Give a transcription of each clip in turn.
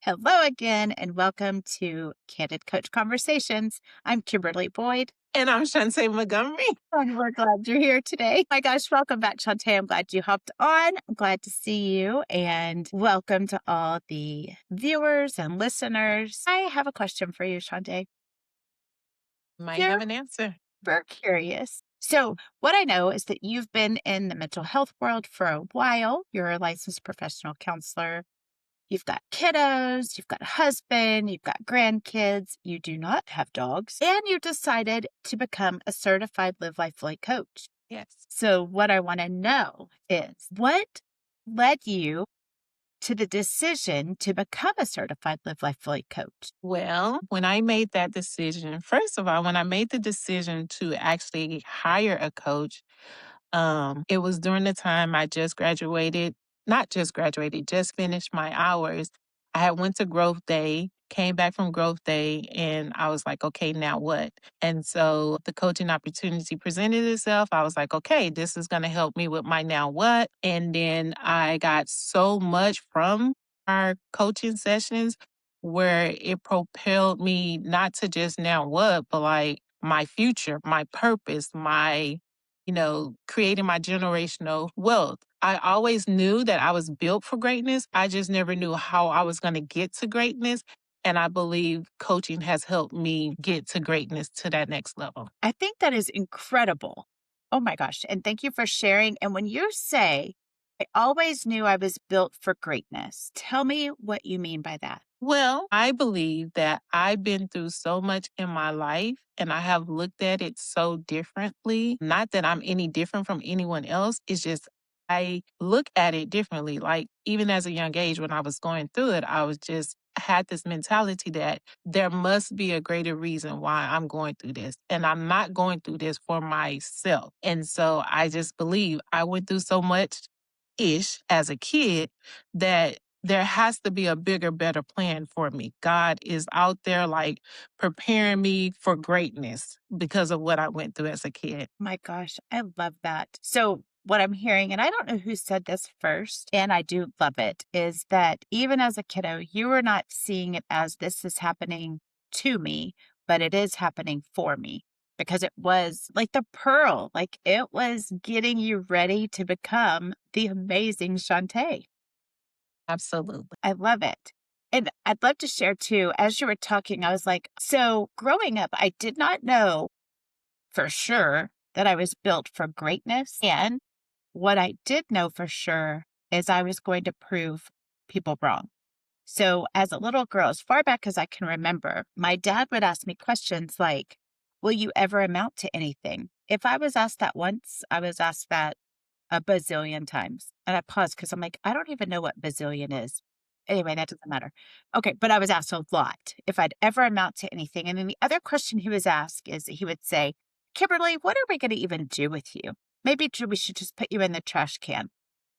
Hello again, and welcome to Candid Coach Conversations. I'm Kimberly Boyd. And I'm Shuntá Montgomery. And we're glad you're here today. My gosh, welcome back, Shuntá. I'm glad you hopped on. I'm glad to see you, and welcome to all the viewers and listeners. I have a question for you, Shuntá. Might You're have an answer. very curious. So, what I know is that you've been in the mental health world for a while. You're a licensed professional counselor. You've got kiddos, you've got a husband, you've got grandkids, you do not have dogs, and you decided to become a certified Live Life Fully coach. Yes. So, what I want to know is what led you to the decision to become a certified Live Life Fully coach? Well, when I made that decision, first of all, when I made the decision to actually hire a coach, it was during the time I just graduated, not just graduated, just finished my hours. I had went to Growth Day, came back from Growth Day, and I was like, okay, now what? And so the coaching opportunity presented itself. I was like, okay, this is going to help me with my now what. And then I got so much from our coaching sessions where it propelled me not to just now what, but like my future, my purpose, my creating my generational wealth. I always knew that I was built for greatness. I just never knew how I was going to get to greatness. And I believe coaching has helped me get to greatness to that next level. I think that is incredible. Oh my gosh. And thank you for sharing. And when you say, I always knew I was built for greatness, tell me what you mean by that. Well, I believe that I've been through so much in my life and I have looked at it so differently. Not that I'm any different from anyone else. It's just I look at it differently. Like even as a young age when I was going through it, I was just had this mentality that there must be a greater reason why I'm going through this. And I'm not going through this for myself. And so I just believe I went through so much as a kid that there has to be a bigger, better plan for me. God is out there like preparing me for greatness because of what I went through as a kid. My gosh, I love that. So, what I'm hearing, and I don't know who said this first, and I do love it, is that even as a kiddo, you were not seeing it as this is happening to me, but it is happening for me because it was like the pearl, like it was getting you ready to become the amazing Shuntá. Absolutely. I love it. And I'd love to share too, as you were talking, I was like, so growing up, I did not know for sure that I was built for greatness. And what I did know for sure is I was going to prove people wrong. So as a little girl, as far back as I can remember, my dad would ask me questions like, will you ever amount to anything? If I was asked that once, I was asked that a bazillion times. And I paused because I'm like, I don't even know what bazillion is. Anyway, that doesn't matter. Okay, but I was asked a lot if I'd ever amount to anything. And then the other question he was asked is he would say, Kimberly, what are we going to even do with you? Maybe we should just put you in the trash can.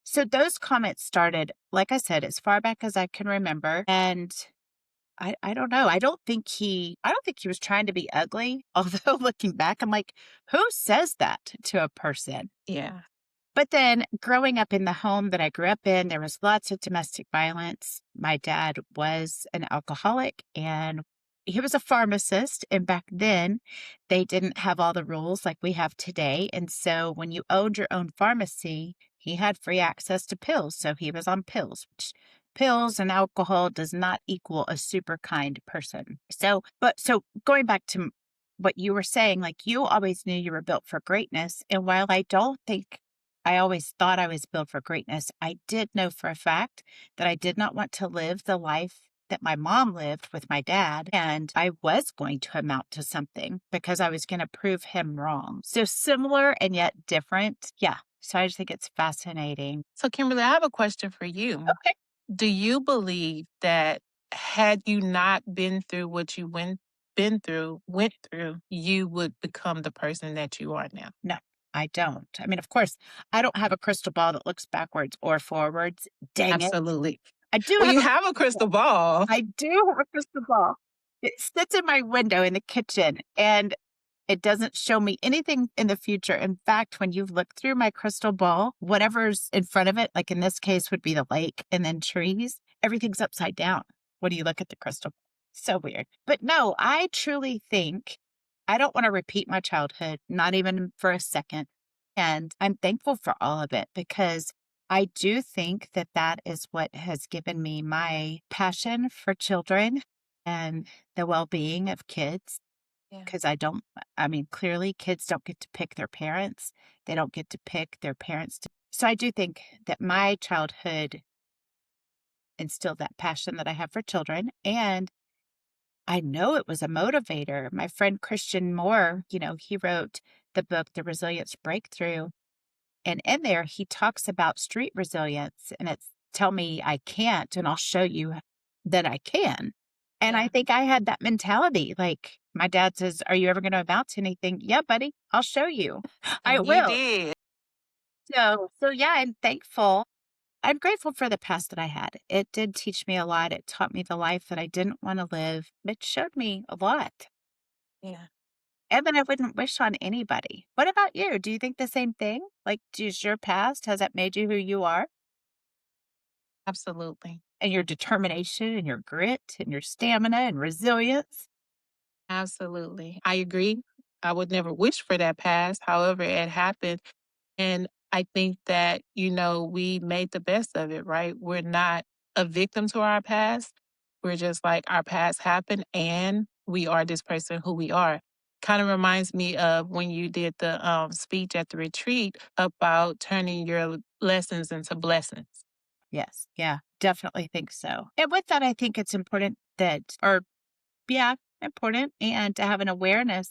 So those comments started, like I said, as far back as I can remember. And I don't know. I don't think he was trying to be ugly. Although looking back, I'm like, who says that to a person? Yeah. But then growing up in the home that I grew up in, there was lots of domestic violence. My dad was an alcoholic and he was a pharmacist. And back then, they didn't have all the rules like we have today. And so when you owned your own pharmacy, he had free access to pills. So he was on pills, which pills and alcohol does not equal a super kind person. So going back to what you were saying, like you always knew you were built for greatness. And while I don't think I always thought I was built for greatness, I did know for a fact that I did not want to live the life that my mom lived with my dad. And I was going to amount to something because I was going to prove him wrong. So similar and yet different. Yeah. So I just think it's fascinating. So, Kimberly, I have a question for you. Okay. Do you believe that had you not been through what you went through, you would become the person that you are now? No, I don't. I mean, of course, I don't have a crystal ball that looks backwards or forwards. Dang it. Absolutely. I do Well, have you a have a crystal ball. I do have a crystal ball. It sits in my window in the kitchen and it doesn't show me anything in the future. In fact, when you look through my crystal ball, whatever's in front of it, like in this case would be the lake and then trees, everything's upside down. when you look at the crystal. So weird. But no, I truly think I don't want to repeat my childhood, not even for a second. And I'm thankful for all of it because I do think that that is what has given me my passion for children and the well being of kids. Yeah. Because I mean, clearly kids don't get to pick their parents. They don't get to pick their parents. So I do think that my childhood instilled that passion that I have for children. And I know it was a motivator. My friend Christian Moore, he wrote the book, The Resilience Breakthrough. And in there, he talks about street resilience. And it's tell me I can't, and I'll show you that I can. And I Yeah. think I had that mentality. Like my dad says, "Are you ever going to amount to anything?" Yeah, buddy, I'll show you. I And you will. did. So yeah, I'm thankful. I'm grateful for the past that I had. It did teach me a lot. It taught me the life that I didn't want to live. It showed me a lot. Yeah, And that I wouldn't wish on anybody. What about you? Do you think the same thing? Like, does your past, has that made you who you are? absolutely. And your determination and your grit and your stamina and resilience? Absolutely. I agree. I would never wish for that past. However, it happened. And I think that, we made the best of it, right? We're not a victim to our past. We're just like our past happened and we are this person who we are. Kind of reminds me of when you did the speech at the retreat about turning your lessons into blessings. Yes. Yeah, definitely think so. And with that, I think it's important that, or yeah, important and to have an awareness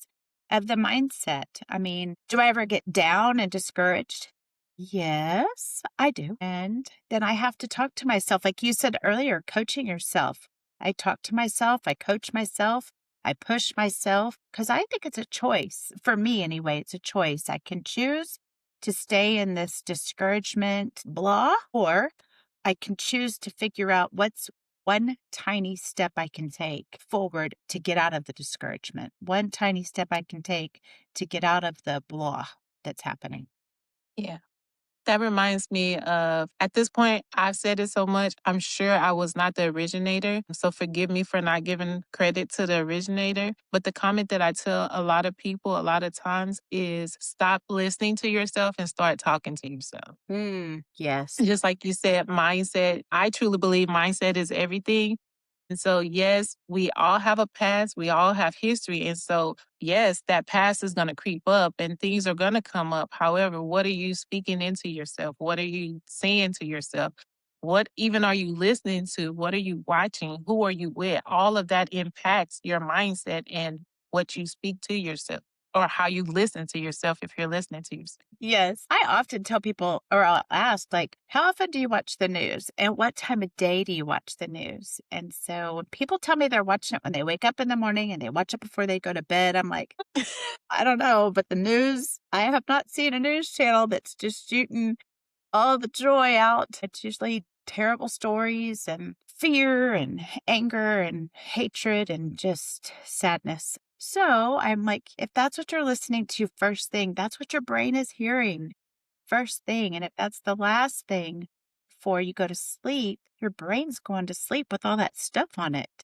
of the mindset. I mean, do I ever get down and discouraged? Yes, I do. And then I have to talk to myself. Like you said earlier, coaching yourself. I talk to myself, I coach myself, I push myself because I think it's a choice. For me, anyway, it's a choice. I can choose to stay in this discouragement blah, or I can choose to figure out what's one tiny step I can take forward to get out of the discouragement, one tiny step I can take to get out of the blah that's happening. Yeah. That reminds me of, at this point, I've said it so much, I'm sure I was not the originator. So forgive me for not giving credit to the originator. But the comment that I tell a lot of people a lot of times is stop listening to yourself and start talking to yourself. Yes. Just like you said, mindset, I truly believe mindset is everything. And so, yes, we all have a past, we all have history. And so, yes, that past is going to creep up and things are going to come up. However, what are you speaking into yourself? What are you saying to yourself? What even are you listening to? What are you watching? Who are you with? All of that impacts your mindset and what you speak to yourself or how you listen to yourself if you're listening to yourself. Yes. I often tell people, or I'll ask, like, how often do you watch the news? And what time of day do you watch the news? And so when people tell me they're watching it when they wake up in the morning and they watch it before they go to bed, I'm like, I don't know. But the news, I have not seen a news channel that's just shooting all the joy out. It's usually terrible stories and fear and anger and hatred and just sadness. So I'm like, if that's what you're listening to first thing, that's what your brain is hearing first thing. And if that's the last thing before you go to sleep, your brain's going to sleep with all that stuff on it.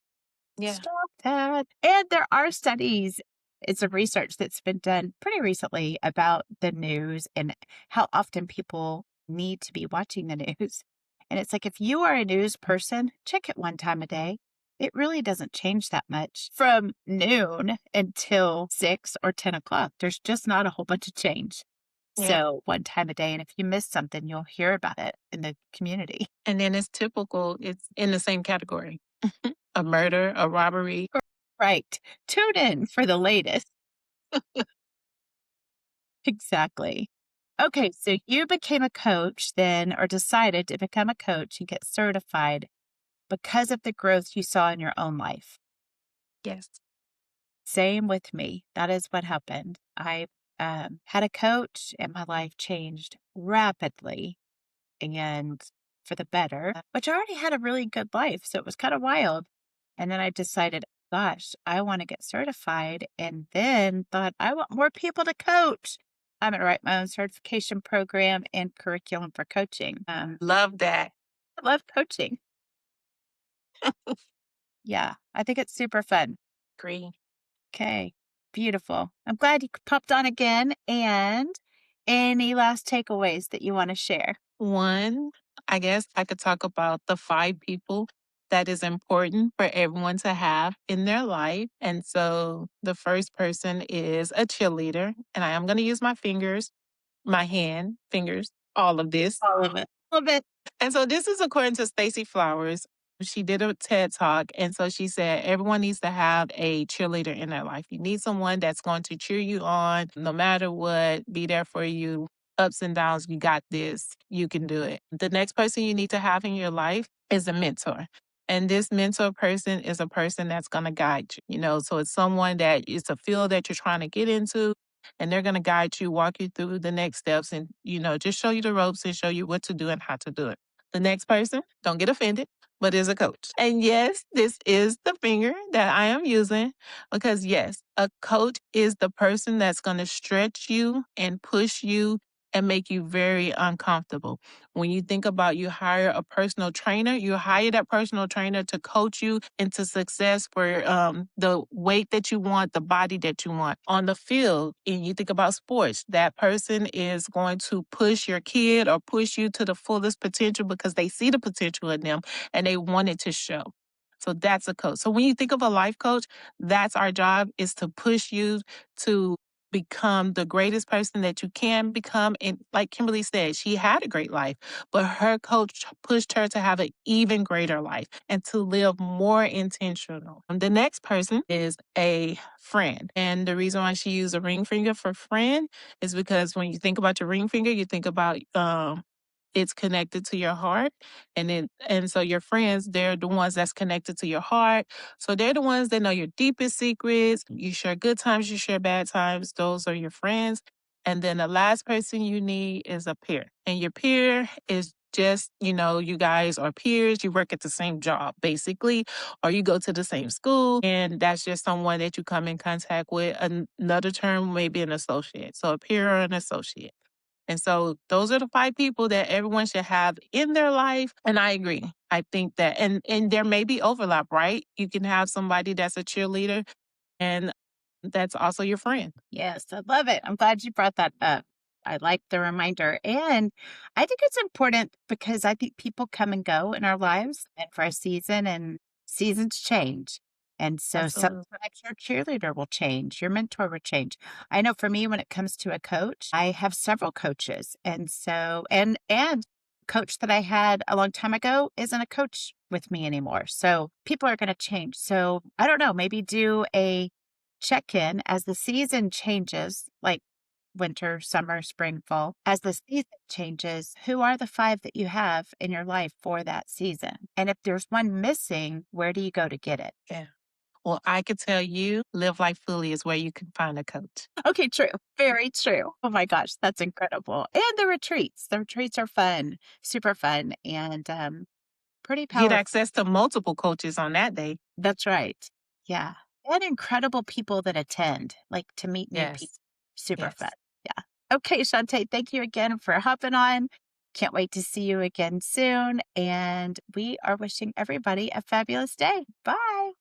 Yeah. Stop that. And there are studies, it's a research that's been done pretty recently about the news and how often people need to be watching the news. And it's like if you are a news person, check it one time a day. It really doesn't change that much from noon until 6 or 10 o'clock. There's just not a whole bunch of change. Yeah. So one time a day. And if you miss something, you'll hear about it in the community. And then it's typical, it's in the same category. A murder, a robbery. Right. Tune in for the latest. Exactly. Okay, so you became a coach then, or decided to become a coach and get certified because of the growth you saw in your own life. Yes. Same with me. That is what happened. I had a coach, and my life changed rapidly and for the better, which I already had a really good life. So it was kind of wild. And then I decided, gosh, I want to get certified. And then thought, I want more people to coach. I'm going to write my own certification program and curriculum for coaching. Love that. I love coaching. Yeah, I think it's super fun. Agree. Okay, beautiful. I'm glad you popped on again. And any last takeaways that you want to share? One, I guess I could talk about the 5 people that is important for everyone to have in their life. And so the first person is a cheerleader, and I am going to use my fingers, my hand, fingers, all of this. All of it. All of it. And so this is according to Stacey Flowers. She did a TED talk. And so she said, everyone needs to have a cheerleader in their life. You need someone that's going to cheer you on no matter what, be there for you, ups and downs. You got this. You can do it. The next person you need to have in your life is a mentor. And this mentor person is a person that's going to guide you, so it's someone that it's a field that you're trying to get into, and they're going to guide you, walk you through the next steps, and, just show you the ropes and show you what to do and how to do it. The next person, don't get offended, but is a coach. And yes, this is the finger that I am using because, yes, a coach is the person that's going to stretch you and push you and make you very uncomfortable. When you think about you hire a personal trainer, you hire that personal trainer to coach you into success for the weight that you want, the body that you want. On the field, and you think about sports, that person is going to push your kid or push you to the fullest potential because they see the potential in them and they want it to show. So that's a coach. So when you think of a life coach, that's our job, is to push you to become the greatest person that you can become. And like Kimberly said, she had a great life, but her coach pushed her to have an even greater life and to live more intentional. The next person is a friend. And the reason why she used a ring finger for friend is because when you think about your ring finger, you think about it's connected to your heart, and so your friends, they're the ones that's connected to your heart, so they're the ones that know your deepest secrets. You share good times, you share bad times, those are your friends. And then the last person you need is a peer, and your peer is just, you guys are peers, you work at the same job basically, or you go to the same school, and that's just someone that you come in contact with. Another term may be an associate, so a peer or an associate. And so those are the 5 people that everyone should have in their life. And I agree. I think that, and there may be overlap, right? You can have somebody that's a cheerleader and that's also your friend. Yes, I love it. I'm glad you brought that up. I like the reminder. And I think it's important because I think people come and go in our lives and for a season, and seasons change. And so Absolutely. sometimes your cheerleader will change, your mentor will change. I know for me, when it comes to a coach, I have several coaches. And so, and coach that I had a long time ago isn't a coach with me anymore. So people are going to change. So I don't know, maybe do a check in as the season changes, like winter, summer, spring, fall. As the season changes, who are the 5 that you have in your life for that season? And if there's one missing, where do you go to get it? Yeah. Well, I could tell you, Live Life Fully is where you can find a coach. Okay, true. Very true. Oh my gosh, that's incredible. And the retreats. The retreats are fun, super fun, and pretty Get powerful. access to multiple coaches on that day. That's right. Yeah. And incredible people that attend, like to meet new people. Yes. Super fun. Yes. Yeah. Okay, Shantae, thank you again for hopping on. Can't wait to see you again soon. And we are wishing everybody a fabulous day. Bye.